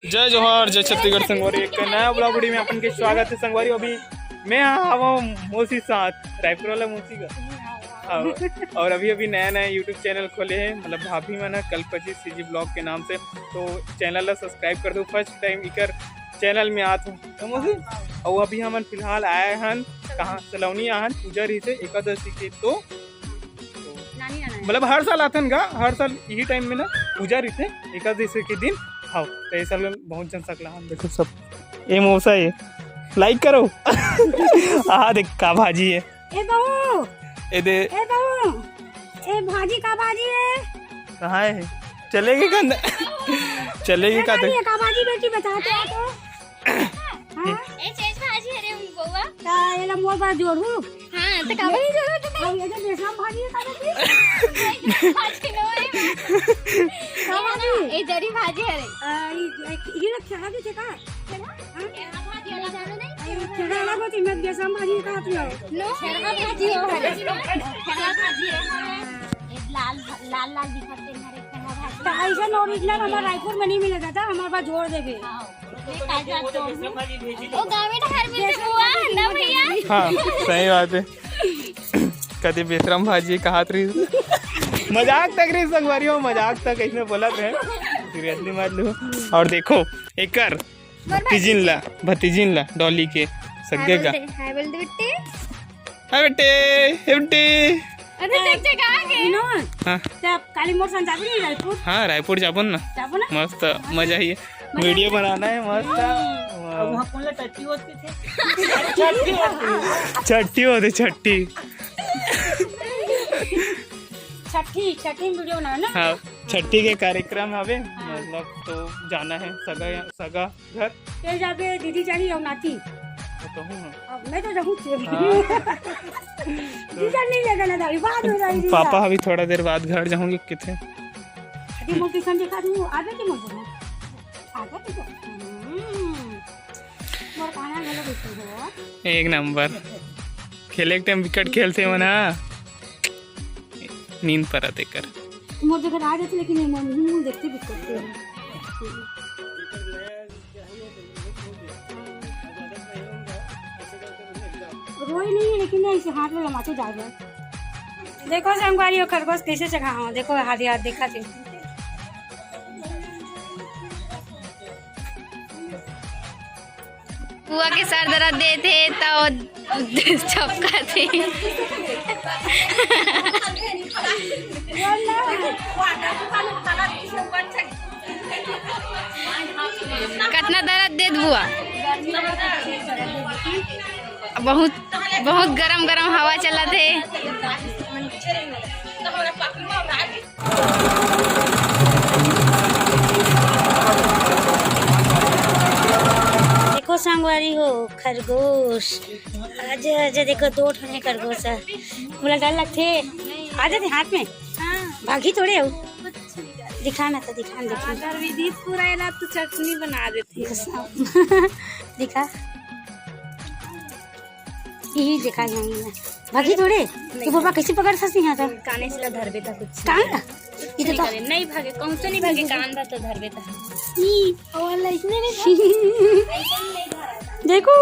जय जोहर जय छत्तीसगढ़ संगवारी एक नया ब्लॉग वीडियो में अपन के स्वागत है संगवारी। अभी मैं आवा मौसी साथ रायपुर वाला मौसी का और अभी नया नया यूट्यूब चैनल खोले हैं, मतलब भाभी मना कल्पजी सीजी ब्लॉग के नाम से। तो चैनल ला सब्सक्राइब कर दो। फर्स्ट टाइम इकर चैनल में आत हूँ तो मौसी। और अभी हम फिलहाल आए हन कहाँ सलौनी आहन पूजा रही से एकादशी के। तो मतलब हर साल आते हैं हर साल यही टाइम में ना पूजा रही थे एकादशी के दिन। हाँ तो ऐसा बहुत जन सकला हम देखो सब ये मौसा है लाइक करो हाँ देख का भाजी है ए दे ए भाजी का भाजी है कहाँ है चलेगी का चलेगी का भाजी बेटी बताते हो तो ए चेज भाजी है रे बउवा ता एला मोर बात जोड़ू। हां त का भाजी जोड़ू तो अब ये तो बेसम भाजी है का भाजी नो है ए जड़ी भाजी है रे ये खेला भी का खेड़ा भाजी वाला जानो नहीं खेला वाला को मैं बेसम भाजी का पियो नो खेड़ा भाजी हो खेड़ा भाजी है लाल लाल लाल दिखते हैं रे खेड़ा भाजी ऐसा ओरिजिनल हमारा रायपुर में नहीं मिलेगा था हमारे पास जोड़ देबे। ओ गाँव में हर मिलते बुआ ना भैया। हाँ सही बात है कभी बेसरम भाजी कहा रही मजाक तक रही संगवारी हो मजाक तक ऐसे बोला थे सीरियसली मत लो। और देखो एकर भतीजिन ला डॉली के सगे का हाय बोल दे बेटे हाय बेटे अरे देख देख आ गए इनो हाँ तब काली मोर सन जाबी रायपुर हाँ रायपुर जाबो ना मस्त मजा ही है वीडियो बनाना है मस्त। वहां कौन ला टट्टी होती थे छट्टी होती छट्टी छठी वीडियो बनाना ना। हाँ छट्टी के कार्यक्रम हवे मतलब तो जाना है सगा घर ते जाबे दीदी जानी और नाती तो हूँ ना अब मैं तो रहूं दीदी जान नहीं लेगा ना दादी बात हो रही है। पापा अभी थोड़ा देर बाद घर जाऊंगी किथे छठी मोटी सन दिखा दूं आगे के मोर आगे तो मोर खाना गलो बैठो हो एक नंबर खेले के टाइम विकेट खेलते हो ना नींद पर आते कर मोर जगह आ जाते लेकिन मुंह देखते भी करते हैं। रोई नहीं है लेकिन ऐसे हाथ में लमाते जा रहे। देखो संगवारी और खरगोश कैसे चखा हूँ देखो हाथ हाथ देखा थे बुआ के सर दर्द दे थे तो चपका थे कितना दर्द दे बुआ बहुत बहुत गरम गरम हवा चला थे। देखो संगवारी हो खरगोश आज आज देखो दो ठने खरगोश है बोला डर लगते आ जाते हाथ में भागी थोड़े हो दिखाना तो दिखा विधि पूरा ना तो चटनी बना देती दिखा यही दिखा जाएंगे ना भागी थोड़े तो पापा कैसे पकड़ सकती हैं तो काने से धर बेटा कुछ कान ये तो नहीं भागे कौन से नहीं भागे कान बा तो धर बेटा वाला इसने नहीं देखो